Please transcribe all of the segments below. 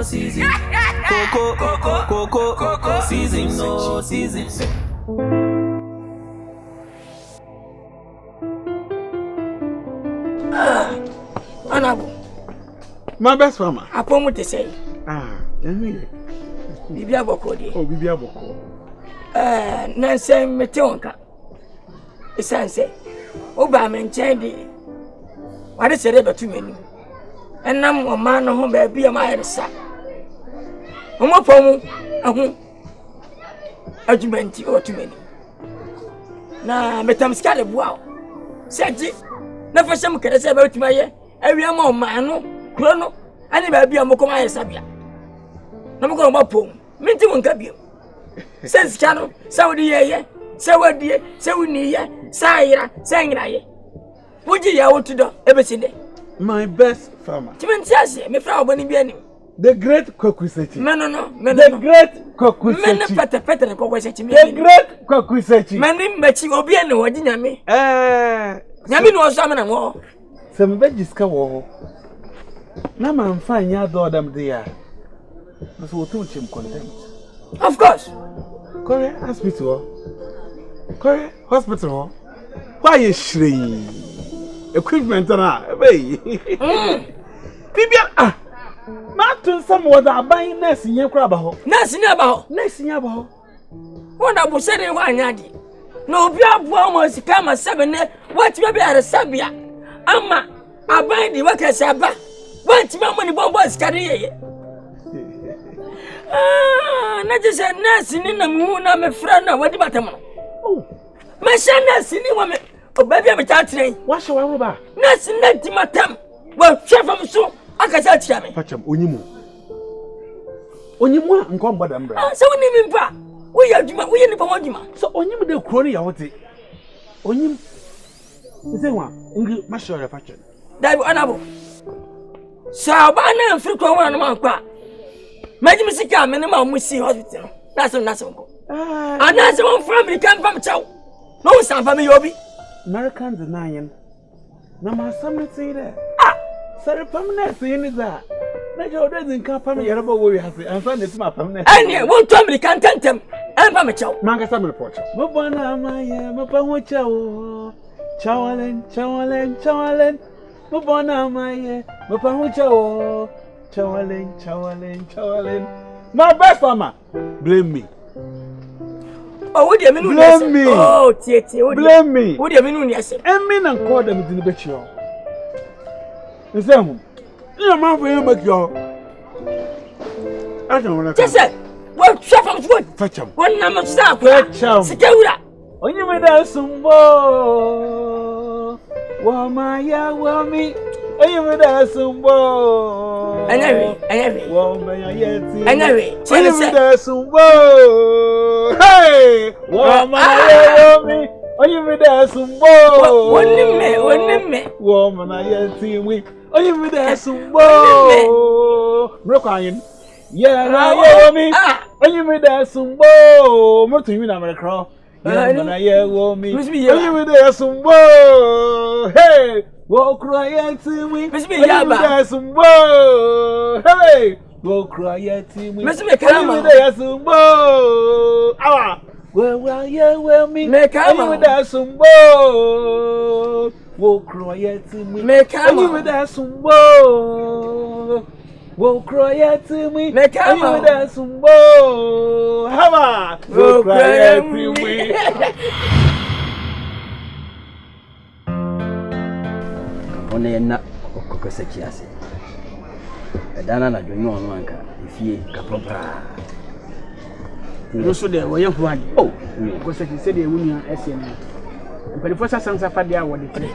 season. Coco, season, no season. Honorable. My best farmer. I promise to say. Tell me. Bibia boko de. Oh, Bibia boko. Nansen metonka. Isanse. Oba me nchendi. Wade sere betu menu. Enam o man no ho ba bia ma yeresa. Omo pomu ahu. Adwumenti o tumeni. Na metam skade boa. Seji. Na fashion kere se ba tumaye. Awia ma o man no, kro no. Ani ba bia mo koma yeresa bia. Na mo ko ma pomu. Minti wonka bia. Sense channel, Saudi ye, Saudi, Saudi ye, Saira, Sangraye. Would you want to do everything? My best farmer. Timantias, me frau Bonibiani. The great Kɔkɔsɛkyi. No. The great Kɔkɔsɛkyi. Peter Kɔkɔsɛkyi. The great Kɔkɔsɛkyi. Manim Machi Obiano, what did Yami? Yami was summoning war. Some veggies come over. Now I'm fine, ya do them there. That's what told him content. Of course. Korea hospital. Korea hospital. Why is she? Equipment na hey. Bibia Matun some was a buying nurse in your crab ho. Nurse in your ho. What I was saying one yadi. No bia almost come a 7 what you be at a sabia. Amma I buy the worker saba. What you money bombs carry. Na just a nurse in the moon, I'm a friend of what about them. Oh, my son, nurse in the oh, baby, I'm a child. What's your rubber? Nurse in the matam. Well, chef of so, I can tell you. Patcham, Unimu. Unimu, and come, madam. So we need him. We are the Pomodima. So on you the crony, I would say. On you, the same one, Master of Fashion. That honorable. So, I know free one among qua. Imagine Mr. Carmen, we see hospital. That's a national. And that's one family come from Chow. No, some family hobby. Americans denying. No, my son say that. Sorry, permanent saying that. Nature doesn't come from your boy has and find it's my permanent. And you won't tell me, can't tell them. And from a chow. Manga some report. Mopana, my Mapa Chow. Chowalen. Mopana, my Mapa Chow. Chowalen. My best farmer. Blame me. Oh, what do you mean? Blame me. Oh, Tietty. Blame me. What do you mean? Yes, and men and call them in the betio. The same. Your mouth will make your. I don't want to say. Well, chef of wood. Fetch him. One number staff. Fetch him. Secura. On you with us some more. Wama, me. Are you with us some more? Anyway. Woman, anyway. Are you with us some more? Hey! Woman, me. Are you with us some more? One me. Woman, I see we. Are you with us some more? Rockin'. Yeah, me. Are you with us some more? What do you mean I'm a crow? Woman, I hear me. Are you with us some more? Hey! Walk cry to me. Miss me, there's some more. Hey, walk cry to me. Miss me, come there's some more. Ah, well, me. Make come there's some more. Walk cry to me. Make come there's some more. Walk cry to me. Make come there's some more. Hava, walk cry to me. One na Kɔkɔsɛkyi ase. Edana na dwonyo ono anka efie kapropra. No so de wo ye ho ade. Oh, Kɔkɔsɛkyi se de ewunu ase no. Mpelifo sasansa fa de a wo de kire.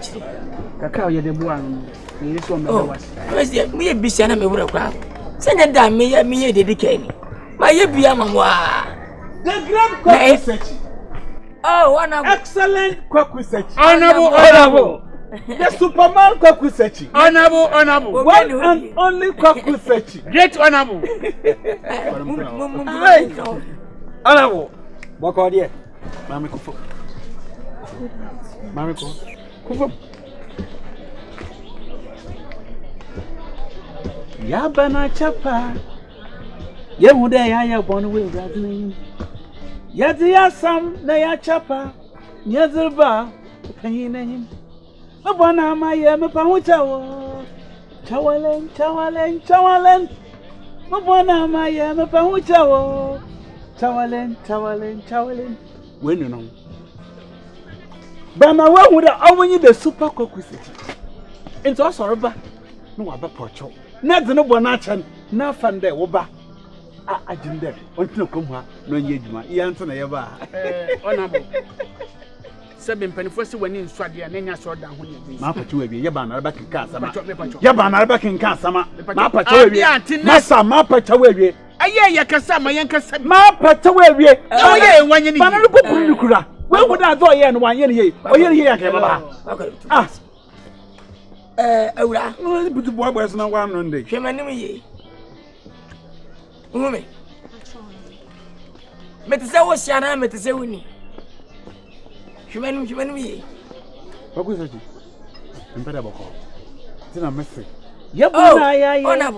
Kaka ye de boa no. Ye so me da wase. Wese me ye bisia na me wura kwa. Senya da me ye dedicate ni. Ma ye bia mamwa. The great Kɔkɔsɛkyi. Oh, honorable. Excellent Kɔkɔsɛkyi. Honorable. The Superman Kɔkɔsɛkyi. Honorable. One and only Kɔkɔsɛkyi. Great honorable. Honorable. Boko dia. Mami kufo. Kufo. Ya bana chapa. Ye would I born away that name. Yet the Assam, they are chapa, Yazerba, pain name. Upon my Yamapahucha, Chawalen. Upon my Yamapahucha, Chawalen. When you know. But my one would only the super Kɔkɔsɛkyi. Into us or no other porcho. Not the no bonachan, no fun there, Oba. I didn't there. Until come here, no yedma, Yanton ever. Honorable. Seven penny first when in Swadia, and then I saw down when you Mapa to be Yaban, back in Kansama. Yaban, back in Kansama. Mapa to be Massa, Mapa to be. Aye, Yakasama, Yankasa, Mapa to be. Oh, yeah, when you need. When would I go in 1 year? Oh, yeah, ah. Ura, but the boy was no one on the Shemani. Woman, Metasa was Shana, Metasawini. Human, what was it? Impedable call. Then I'm missing. Yep, oh,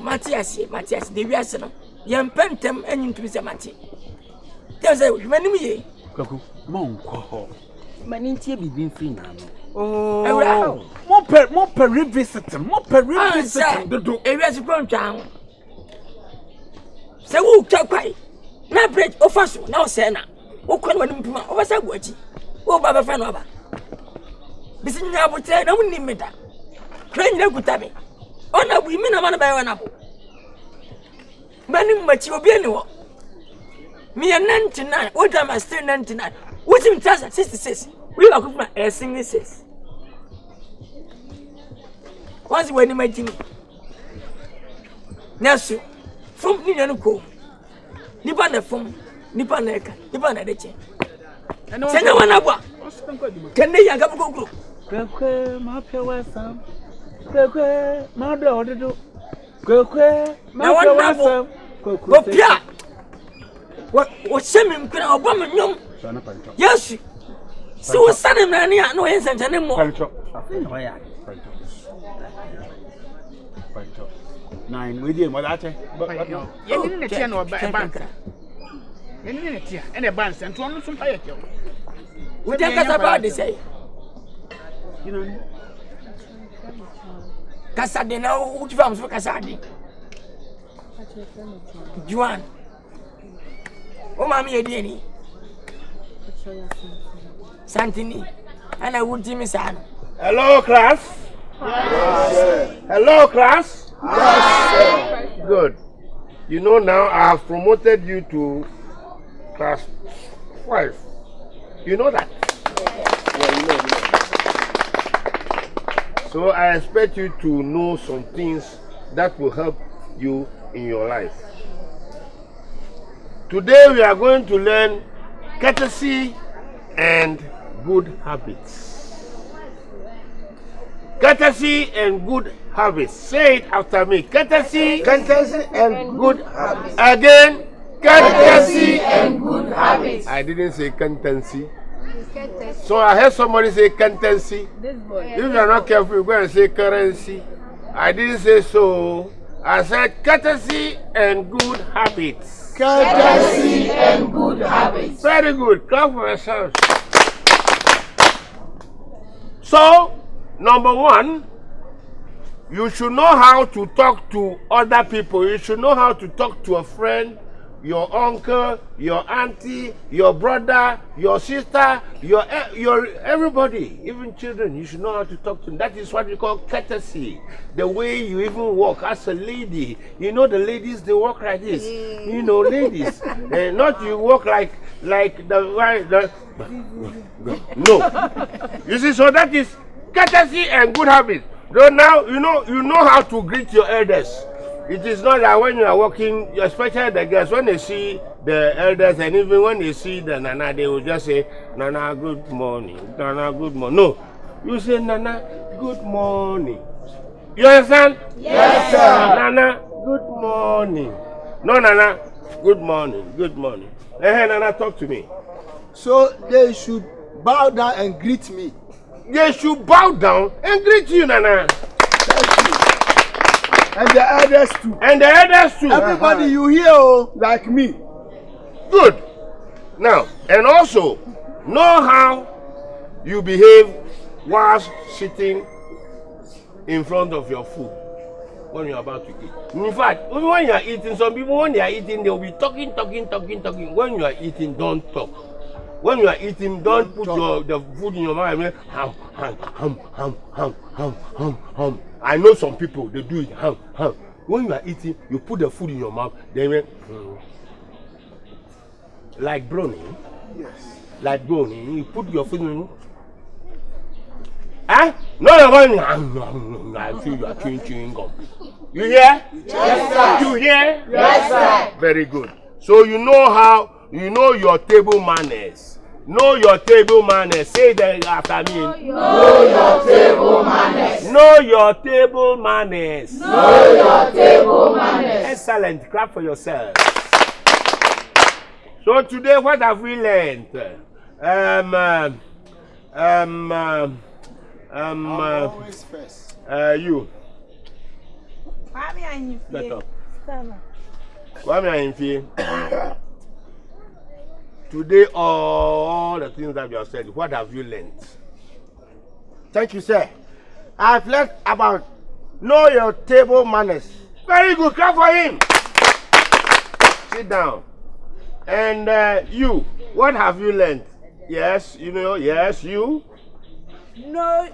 Matthias, the Viasana, young Pentam, and into Mr. Matti. There's a human. Monko, Manintia be being free now. Oh, more prohibited, more prohibited. The areas of ground town. So, who talk by? Now, break of us, now, Senna. Who can one over Sagwachi? Oh, Baba Fanova. This is now what I don't need me. Train no good tabby. Oh, no, we mean a man by one apple. Manning much you be anywhere. Me and 99, what am I still 99? What's in 66? We are going to single says. Once when you met me. Now, from Nianuko, Nipana from Nipaneka, Nipana de Che. And no one up. Can they have a go? My power, some. My daughter do. Now one up. What Samuel can Obama young? Yes, so Sunday no answer anymore. 9 with you, what I say? You didn't attend or banker. You didn't attend and a band and one some fire. What do you about to say? You know, Casadena, which farms for Casadi? Juan. Oh, Mammy, a Denny. Santini, and I would Jimmy San. Hello, class. Yes. Hello, class. Yes. Good. You know now I have promoted you to class 5. You know that? Yeah, you know. So I expect you to know some things that will help you in your life. Today we are going to learn courtesy and good habits. Courtesy and good habits. Say it after me. Courtesy and good habits. Again, courtesy and good habits. I didn't say courtesy. So I heard somebody say courtesy. If you are not careful, you're going to say currency. I didn't say so. I said courtesy and good habits. Courtesy and good habits. Very good. Clap for yourselves. So, number 1, you should know how to talk to other people. You should know how to talk to a friend, your uncle, your auntie, your brother, your sister, your everybody, even children. You should know how to talk to them. That is what we call courtesy. The way you even walk as a lady. You know the ladies, they walk like this. You know, ladies. Not you walk like the no. You see, so that is courtesy and good habits. So now you know how to greet your elders. It is not that when you are walking, especially the girls, when they see the elders and even when they see the Nana, they will just say, Nana, good morning. Nana, good morning. No, you say, Nana, good morning. You understand? Yes, sir. Nana, good morning. No, Nana, good morning. Good morning. Hey, Nana, talk to me. So they should bow down and greet me. They should bow down and greet you, Nana. And the elders too. And the elders too. Everybody you hear, oh, like me. Good. Now, and also, know how you behave whilst sitting in front of your food when you're about to eat. In fact, when you are eating, some people, when they are eating, they will be talking. When you are eating, don't talk. When you are eating, don't put the food in your mouth. Hum. I know some people, they do it. Hum. When you are eating, you put the food in your mouth, then like brownie. Yes. Like brownie, you put your food in. No, you're going. I feel you are chewing gum. You hear? Yes, sir. You hear? Yes, sir. Very good. So you know how, you know your table manners. Know your table manners. Say that after me. Know your table manners. Know your table manners. Know your table manners. Excellent. Clap for yourself. So today, what have we learned? Always first. You. Get up. Why am I Today, all the things that you have said, what have you learned? Thank you, sir. I've learned about know your table manners. Very good. Clap for him. Sit down. And you, what have you learned? Yes, you know, yes, you. Know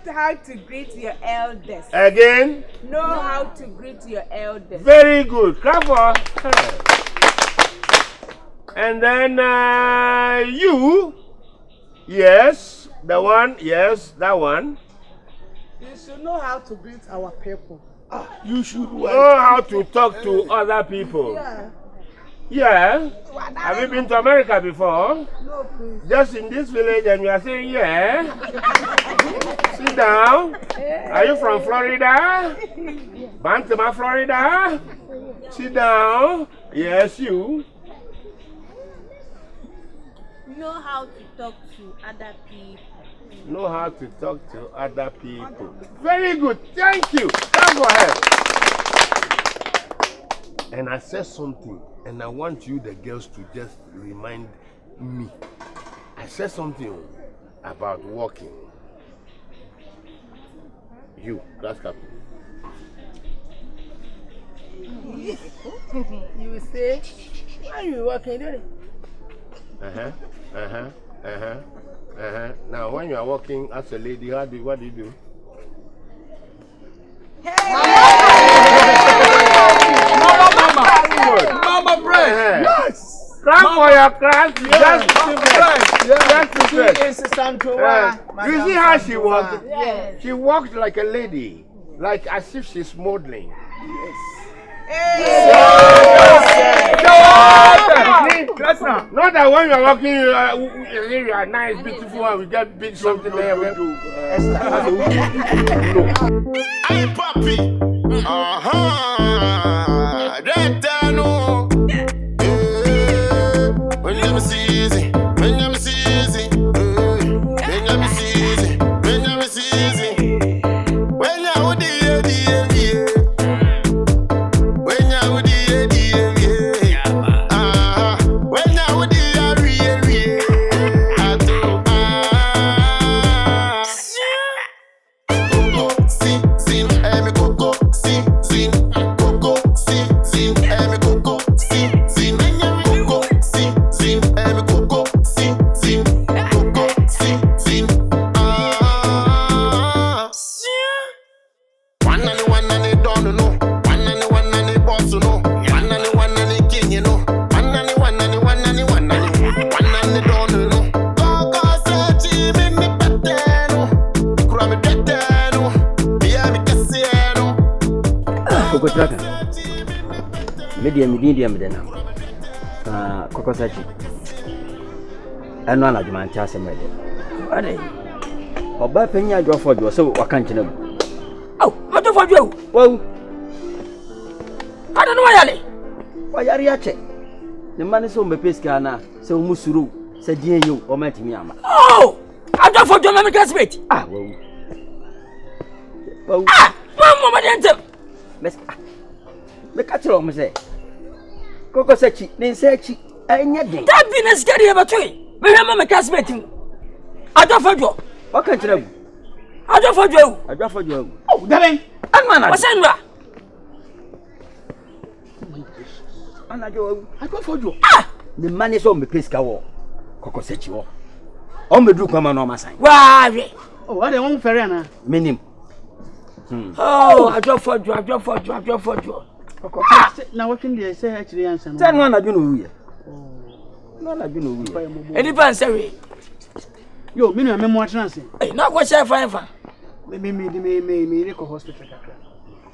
how to greet your elders. Again. Know how to greet your elders. Very good. Clap for. And then you. Yes, the one. Yes, that one. You should know how to greet our people. You should know how to talk to other people. Yeah. Have you been to America before? No, please. Just in this village, and you are saying, yeah. Sit down. Are you from Florida? Bantama, Florida? Sit down. Yes, you. Know how to talk to other people. Know how to talk to other people. Very good. Thank you. Come go ahead. And I said something, and I want you, the girls, to just remind me. I said something about walking. You, class captain. You say, why are you walking? Now, when you are walking as a lady, what do you do? Mama friend. Yes. Clap for your class. You see how she walked? Yes. She walked like a lady, like as if she's modeling. Yes. Not that when you are walking, you are nice, beautiful, and we get big something there. Hey, papi. When you see easy, when you see easy, when you see easy, when you see easy, when you would when you would when you would Medium then. Kɔkɔsɛkyi. Ɛno ana dwuma nti asɛm ɛde. Ade. Ɔba panya adwofo dwo sɛ waka nkyena mu. Aw, adwofo dwo. Wow. Ada no wayale. Wayare akyɛ. Ne ma ne sɛ ɔmbɛpɛ sika na sɛ ɔmu suru sɛ die yo ɔmatimi ama. Oh! Adwofo dwo me classmate. Ah, wow. Wow. Ah, mama de ntem. Me catch you, me say. Kɔkɔsɛkyi, ne nsachi, anya den. That be na skari e batoy. Me hwema me classmate. Adwafadwo. What can you do? Adwafadwo. Adwafadwo. Oh, darling. Anma. Wasanwa. Adwafadwo. Ah! The man is on me place ka wo. Kɔkɔsɛkyi wo. O me dru kwama no masan. Wa we. Oh, what dey won fere na? Minim. Oh, adwafadwo. Na what thing dey say actually answer no. Tell no na dwu no wuye. No na dwu no wuye. Eni pan say we. Yo, me no me mo atranse. Eh, na go share fine fa. Me re ko hospital kakra.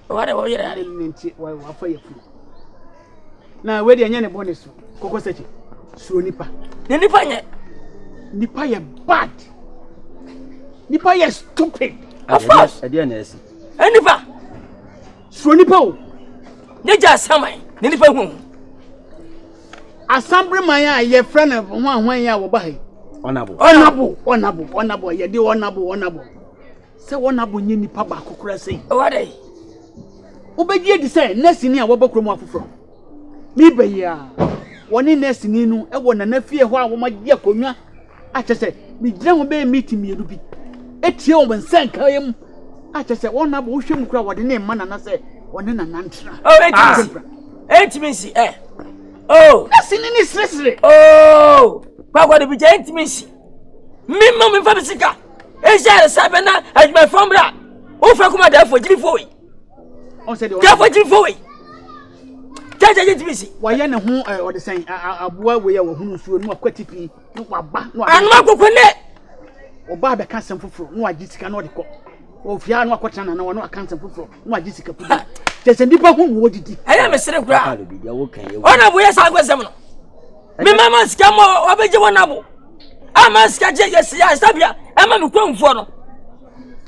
What dey we yere. Nti wa fa yafu. Na we dey anya ne bonus. Kɔkɔsɛkyi. Suro nipa. Ne nipa nye. Nipa ye bad. Nipa ye stupid. Of course. Ade na esi. Enipa. Suro nipa o. Ne ja samai. Ne nipa hu. Assembly man ya ye friend of hwan ya wo ba hai. Honorable. Ye dey honorable. Say honorable nye nipa ba kokora sei. What dey? Obegie di say nurse ni a wo ba kromo afoforo. Mi ba ya. Woni nurse ni nu e wo na na fie ho a wo ma gye konwa. A chese mi gire ho be meeting mi edu bi. Etie wo nsan kan yam. A chese honorable wo hwem kura wo de ne ma na na say woni na nantra. Oh, 8 minutes eh. Oh, nurse ni stressre. Oh, kwa de bi 8 minutes. Mi ma mi fa bisika. E share sabe na ajma fombra. O fa kuma da fo jiri fo yi. On say the da fo jiri fo yi. Jaja jitibisi. Wa ye ne ho o de sen aboa we ya wo hunu suo no akwatipi no waba no anu akokone. Oba be ka sem foforo no agitika no de ko. O fia no akota na no aka sem foforo no agitika pudu. Tese ndipa hu wo didi. Aya me sere kura. Ona bo yesa agwesem no. Me mama sika mo obeje wona bo. Ama sika je yesi ya sabia. Ama me kwamfo no.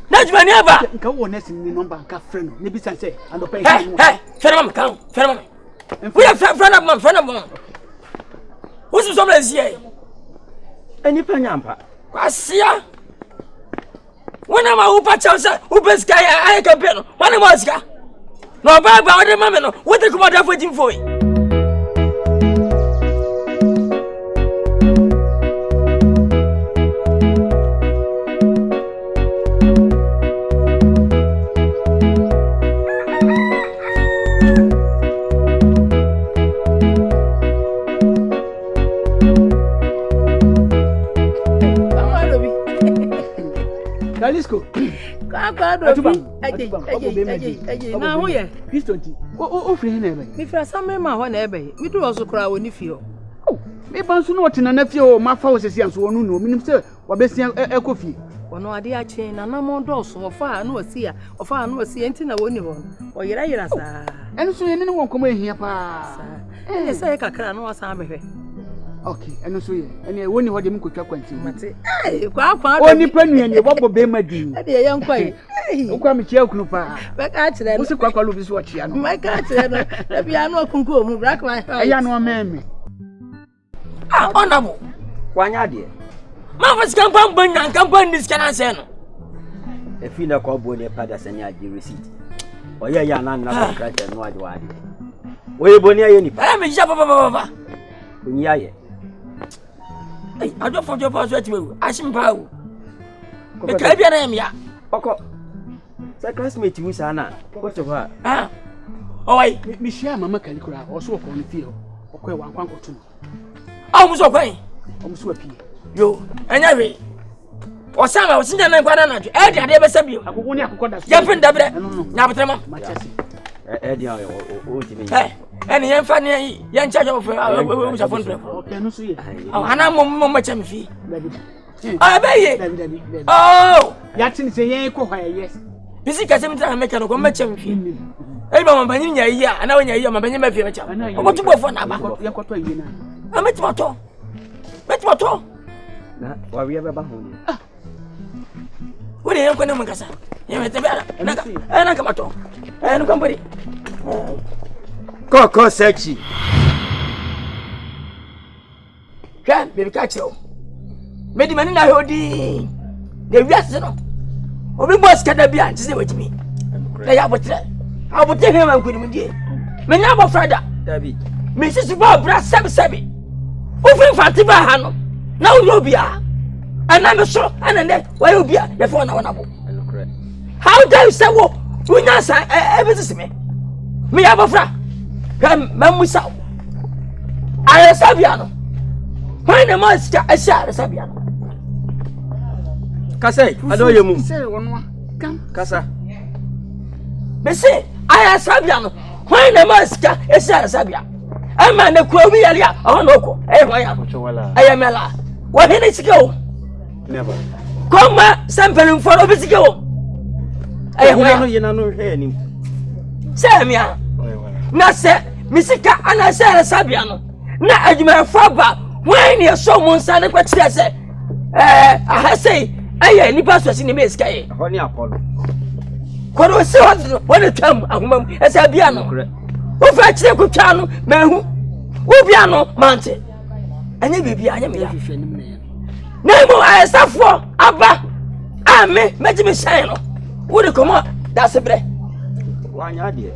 Na jumani aba. Nka wo nesi ni number nka friend no. Ne bi san say and open no. Hey, fere mama. We are friend of mom. Who's the somebody here? Any panyampa. Kwasia. When am I upa chausa, upa sky, I compare. When am I ska? No, Baba, what the mamma, what the commander for Jim for? Kalisco. Na ho ye. Kristonti. O free na ebe. Mi fra sam ma ho na ebe. Mi do so kra woni fio. Me ban so na otina na fie o ma fa o sesi anso wonu no. Minim se wabesia ekofie. Wono ade a chen na na mo do so ofa na osia. Ofa na osia enti na woni ho. O yira sa. Enu so ye ne won komo ehia pa. Ene se kakra na wasan behwe. Okay, enu so ye. Ene woni ho de mkotwa kwanti. Mate. Kwa. Oni panu ene bobo be madi. Ade ye yankwai. Ukwa mi chia kunu pa. Be ka kire no. Usi kwa lu bi so chia no. Me ka kire no. E bia no kunku mu black man. Eya no meme. Ah, honorable. Kwanya de. Ma fa sika pamban kampan dis kana se no. E fi na ko bo ne pada sani agi receipt. Oya ya na na contract no ade wa de. Oye boni aye ni pa. Eh me ja papa. Onyi aye. Hey, I don't forget about what you asim pa o. Me ka bia na em ya. Oko. Sa classmate wu sana. Ko to ha. Ah. Oi, Mi share mama kalikura o so ko ni fie ho. Okwe wan kwan kotu. Ah, mu so kwan. O mu so apie. Yo, anya we. O sama o sinya na nkwana na dwe. E dia de be sabio. Akoko ni akoko da so. Ya pin da bre. Na betrema. Ma chesi. Dia o ti me. Eni yen fa ne yen charge of we sa phone. Okay, no so ye. Ana mo ma cham fi. David. Ah, be ye. David. Oh! Ya tin se yen ko hwa yes. Bisi ka sem tra meka no ko ma cham fi. E ba ma banyi nya yi a ana wonya yi a ma banyi ma fi ma cham. O mo tubo fo na ba. Ya ko to yi na. Ah, metimo to. Na wa wi be ba ho ni. Ah. Wo de yen ko ne mo kasa. Yen mete bia. Na ka mato. No company. Kɔkɔsɛkyi. Hwɛ, baby ka kyerɛ wo. Medi mani na hodi. De wiase no. Obi boss kada bia nti se wetimi. Na ya botre. abote hema nkunimdie menya bo frada Dabi me sisi ba bra sebi ofin fati ba ha no na wo obia ana me so ana ne wa obia ye fo na wona bo how do you say wo unya sa ebisi me ya bo fra kam mamusa I Sabiano. When the master I shall Sabiano. Kasa, I know you move. Say one come, Kasa. They say I Sabiano. When the master I shall Sabia. I'm an Aquavia, oh no, I am Ella. What in it go? Never. Come, sample for a visit go. I am no any. Samia. Nasa, Missika, and I said Sabiano. Na adwuma faba when you so mon san kwa kire se I say aye nipa so si ni meska ye ho ni apolo kodo se when it come ahumam esa bia no wo fa kire ko twa no mahu wo bia no mante anya bibia anya me ya na mo asafo aba ame meji me shine no wo de komo da se bre wanya de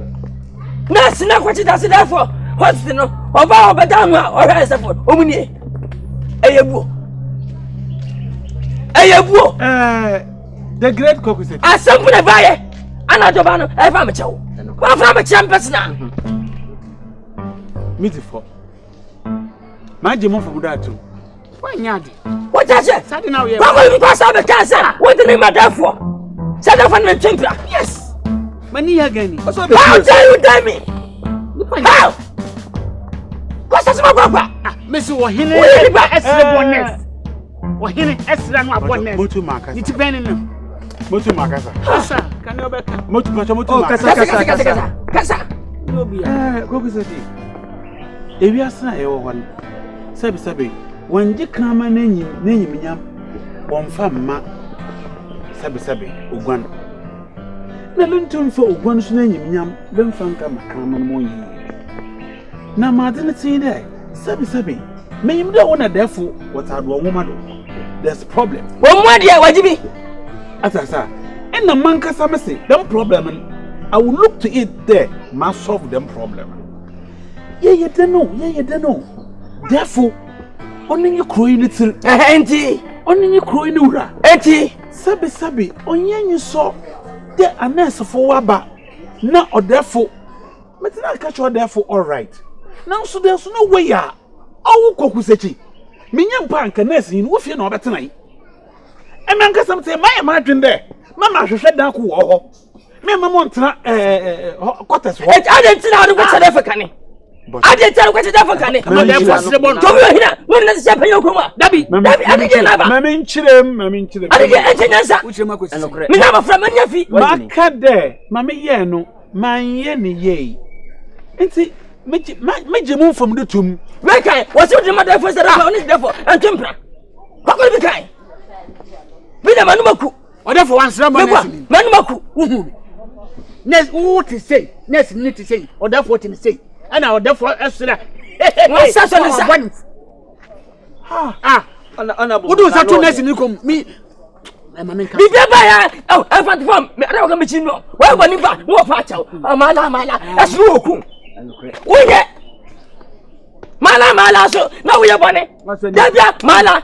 na sina kwa ti da se therefore what's the no oba obedanu a o hwe sefo omunie eyebuo the great Kɔkɔsɛkyi asampu na baye ana doba no e fa me chewo wa fra me chem personal mitifo maje mo from that too wanya de what is it sadi na we ba mo ko sa be kansa what the name adafo sada fa na tempra yes mani ya gani how dare you tell me how What's that? Miss Wahine, Esra Wahine, Esra, no bonnet. Motu Marcus. It's penning. Motu Marcus. Kasa, can you back? Motu Kasa. No be. Kɔkɔsɛkyi. Ewi asana e wo hɔ no. Sabi. Wanje krama n'enyim nyam. Wonfa mma. Sabi ogwan. Na luntum fa ogwan so n'enyim nyam. Bemfa nka makrama no moyi. Na madene tin there sabi me yim da wona defo watado nwoma do there's problem wo mo dia wajibi atasa and na man kasa me say them problem I will look to it there ma solve them problem ye de no therefore oninyi kroyi ni til enti oninyi kroyi ni wura enti sabi onyenyi so de anesfo waba na odefo metina catch odefo all right. Now so there's no way ya awu Kɔkɔsɛkyi minya mpa anka nurse yin wo fie na obetena yi e me anka samte ma dwen de mama hwehwɛ dan ko wo ho me mama ntena quarters ho adentina adu ko tele fakane adentina ko tele fakane ma de fosre bon to bi hina won na se penyo ko ma dabi adege na ba mama nchirem adege enyansa uchire makɔsi me na ba fra manya fi maka de mama ye no man ye ne ye enti meje mu from the tomb me kai was you the mother for say that on therefore and tempra kokko bi kai bi na manumaku odefo wansra man manumaku uhu nes what say nes need to say odefo tin say ana odefo esra what's that on ana udu sa to nes ni kom mi bi ba ya oh effort form me ara ko me chi no wa go ni ba wo fa chaw amala esu oku Uye Mala so na uye bone Dabia mala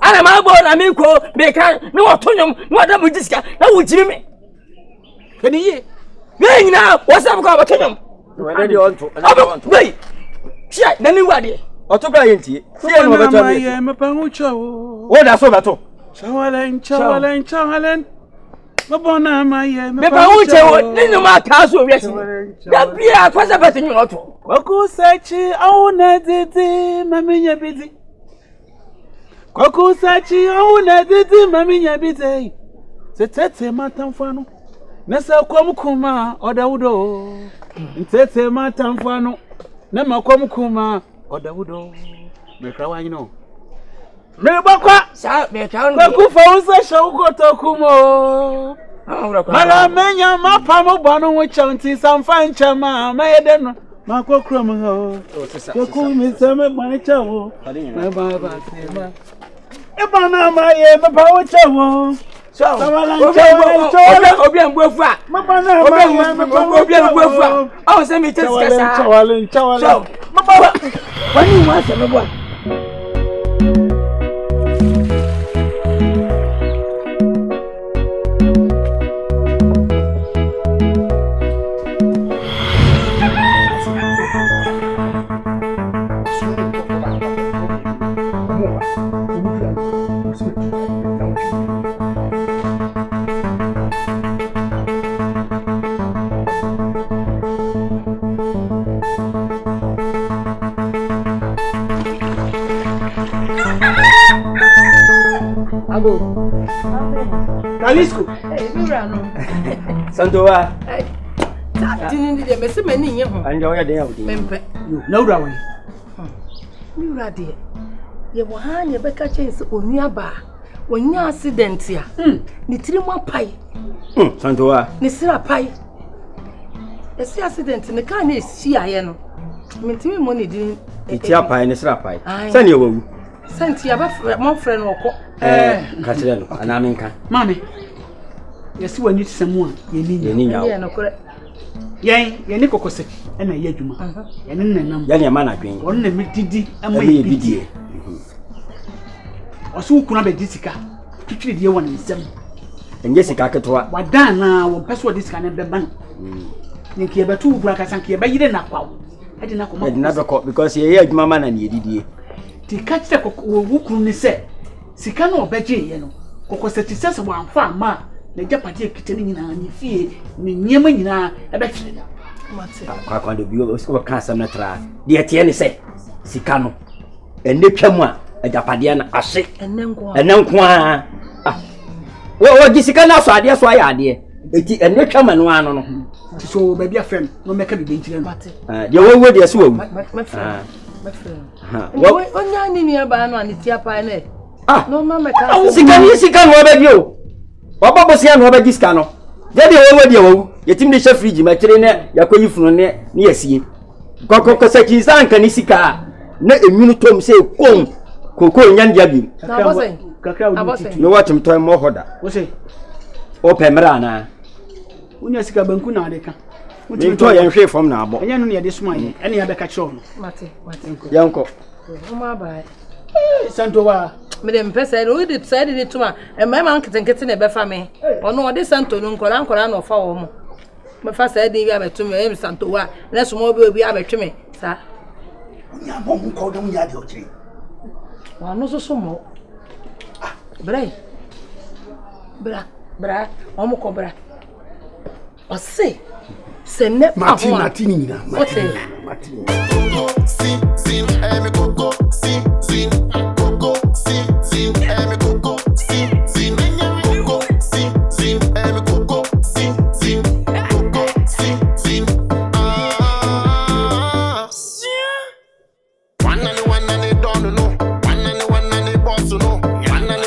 ana mabo na mi ko me kan me wotonyom no ada mu diska na wujiri me kani ye me nyina wasa ko wotonyom we dey on to wait sia na ni wade otokra yentie sie no beto me me pa hu chawo wo da so beto chawalen Mabona maye me pa uche wo ninu ma ka so wiase da bia kwasa beto nyu oto Kɔkɔsɛkyi awuna didi maminya bidi Kɔkɔsɛkyi awuna didi maminya bidi Tete matamfano nesa kwam kuma odawudo Tete matamfano na makwam kuma odawudo mekra wanyi no Mebakwa sa me town Kufa usa shauko kumo Mala menya mapamo bano wechanti samfan chama mayede no Makokro mo Koku mi seme manichawo na baba sema E bana maye me pawo chawo So, obi ambuafu a. Obi ambuafu a. Oh, say me test kasa. So, mama, wani mu ase me boa. Kalisco. Santowa. Didn't the messy men in you? And you're there. No, Rowan. You are dear. You were hanging a better chance on your bar when you accident here. The 3 more pie. Santowa. Nisra pie. A sea accident in the car is see I know. Meant me money didn't. It's your pie and it's a pie. Send you. Sent your more friend or Castellano, and I'm in. Mammy. Yes, when you someone, you need no correct. Yea, you Kɔkɔsɛkyi, and a yeduma. And in the number, Yanny man again. One Didi and my BD. Or so could be Jessica. Picture the one in 7. And Jessica Catua. What done now? Password this kind of the bank. Ninky about 2 brackets and care, but you didn't know. I did not come. I never caught because you heard my man and you did. To catch the who couldn't say. Sikano beje yeno. Kɔkɔsɛkyi sɛ wan fa ma na japati kitani nyina ni fie ni nyema nyina ebɛkyere da. Mate. Kwa do bi o ka asɛm na tra. De tie ne sɛ sikano. Enne twam a ajapade na ahye. Enne nko a. Wo gi sikano aso ade so ayɛ ade. Eti enne twam no ano no. So baby afrem no meka bi benkyire no. Mate. De wo de so wawu. My friend. Onya ni ni aba no ani tia pa na. No mama ka. Sikano obebi o. Wababo sia no obeji sikano. Je de wo de wo. Yetim de chef fridge ma kire ne yakoyi funu ne yasie. Kɔkɔsɛkyi sanka ni sika na enwunu tom se kom koko nyan dia bi. Kakra no watim toy mo hoda. Wo se o pemra na. Unya sika banku na ade ka. Utim to yen hwe fom na abo. Enya no ne de suma ye. Ene ya beka kire no. Mate. Yanko. Mama ba. Santowa. Me dem pesa no we dey side dey tuma e my man ketenkete na be fa me ono ode santo no nkora na ofa wo mo me fa side dey bi abetum e santowa na so mo bi obi abetwe me sa nya mo nko do nya de okiri wa no so mo bra o mo ko bra o se ne Martin nyina Martin Sin me coco sin coco sin me coco sin coco sin me coco sin coco sin one and they don't know one and they boss no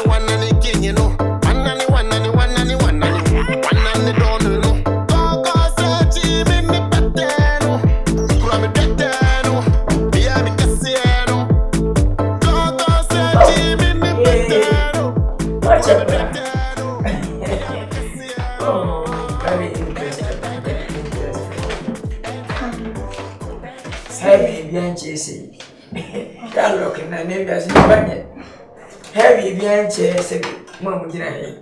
one and they king you know one and they don't know Kɔkɔsɛkyi me pateno kura me deteno yeah me kasieno Kɔkɔsɛkyi me pateno Heavy bien chasing. That looking at maybe as you bang. Heavy bien chasing. Mamma Dinah.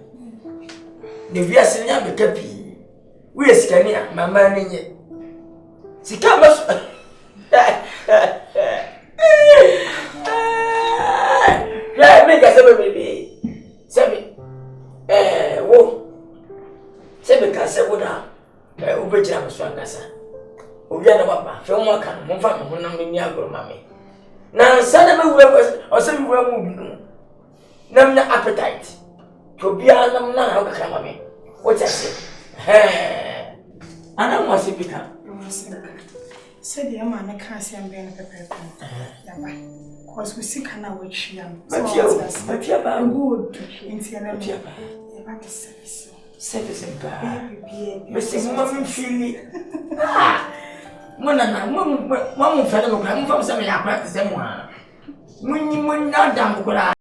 The Viasin Yabba Capi. We are Scania, my man in it. Sicabas. Make us ever baby. Seven. Whoa. Seven Casa. Ubejam Swangasa. Obiana baba fe mo aka mo fa me honam ni agro mame na sana me wura o se me wura mu bi nam na appetite to bia nam na ha ka mame what I say ana mo se pika said the man na ka se ambe na pepe ya ba cause we see kana we chiam Matia ba good inti na ya ba service ba me se mo me feel Mwana mwamu fana mkula mfamu sema ya kwa sema mwenye mwana damu kula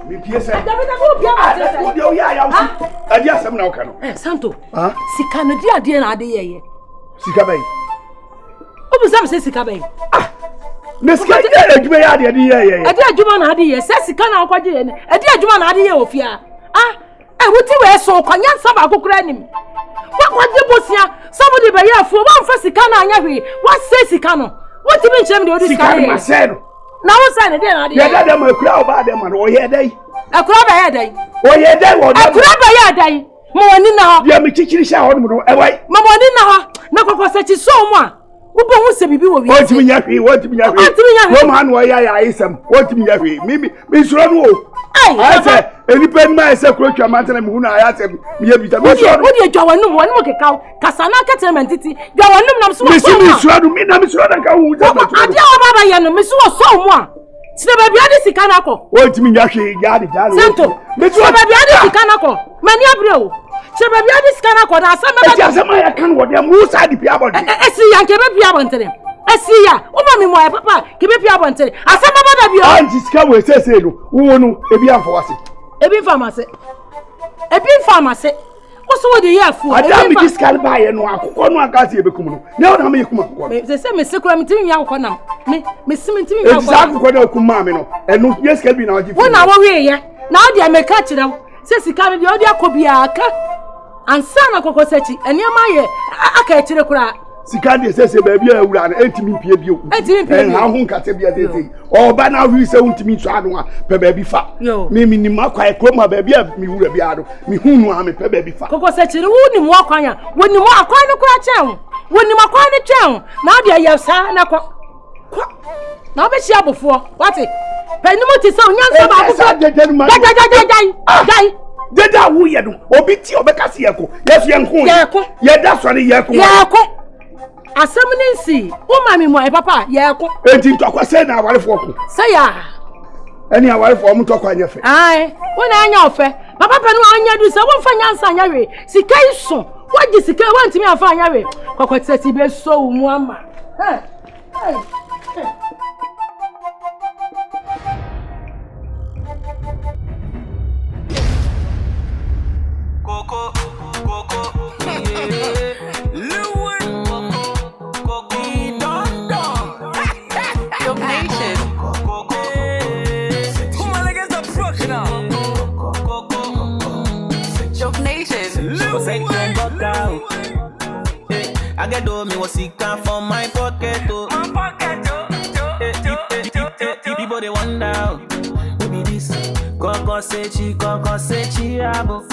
Me piece. What do you I just am now can. Santo. Sika no dia de na ade ye. Sika bay. Obu sam se sika bay. Me sika dia adwuma ya de ye. Ade adwuma na ade ye. Se sika na akwaje ye. Ade adwuma na ade ye ofia. Wuti we so kwanya nsaba akokura nim. Wa kwaje bosia. Somebody be ya fu. Wa mfa sika na anya hwe. Wa se sika no. Wuti bi nchem de odi sika. Sika ma se no. Na wo say na de na ade. Ya da dem akura oba dem no wo ye dai. Akura ba ye dai. Wo ye dai wo. Akura ba ye dai. Mo woni na ho. Ya me chichiri sha ho no e wai. Mo woni na ho. Na Kɔkɔsɛkyi so mo a. Wo bo hu se bibi wo wi. Wotimi nya hwe, wotimi nya hwe. Wo ma no ya ya isam. Wotimi nya hwe. Mi suro no o. Ai say eni pen ma say kro twa mantana mi hu na ya say mi ye bi ta. Mi suro. Wo de dwawanum wo no kekaw. Kasa na ketenement titi. Dwawanum nam so. Mi si mi suro mi na mi suro da ka hu ta. Ade o baba ye no mi so so mo a. Sine ba bia de sika na ko. Wotimi nya hwe ya de ja. Santo. Mi so ba bia de sika na ko. Mani abre o. Sine ba bia de sika na ko na asama ba. Eti asama ya kan wo de mu sa di pia body. Esi ya nke be pia bontere. Asiya, uma mi moya papa, kibe pia bontere. Asama bada bi o. Anti sika we say no. Wo no ebi amfo wase. Ebi pharmacy. Ebi pharmacy. Oso wo de ye afu. Adam mi sika ba ye no akokɔ no aka se ebekum no. Ne wo na me yekum akokɔ. Me se me sekura mi timi ya akokɔ nam. Me simi timi ya akokɔ. Eti sa akokɔ na akum ma me no. Enu ye sika bi na oji. Wo na wo we ye. Na wo de ameka kire wo. Se sika no de o de akɔbi aka. Ansa na Kɔkɔsɛkyi. Eniama ye aka kire kura. Sika de se baabi a awura na entimi mpie bio. Entimi mpie. Ha ho nkate bia de. Oba na hu se untimi so ado a pe baabi fa. Me ni makwa ekroma baabi a mi wura bia ado. Mi hu nu a me pe baabi fa. Kɔkɔsɛkyi wo ni mo akwan a, wo ni mo akwan no kura kyɛn. Wo ni mo akwan no kyɛn. Na wo de ye sa na kɔ. Na obe hia bofo. What? Penimu ti se onyansa ba bofo. Dai. Deda wo ye no. Obi ti obeka se ye ko. Yesu ye nko. Ye da so ne ye ko. Asem ni nsi wo mami mo e papa ye ko enti ntokwa se na awarefo ko se ya eni awarefo mo ntokwa anya fe ai wo na anya ofe papa pe no anya du se wo mfa nyansa anya we sika iso waji sika wa ntimi afa anya we Kɔkɔsɛkyi be so mu ama Coco Lilwin I get do me was sick from my pocket. People they wonder who be this Kɔkɔsɛkyi abo.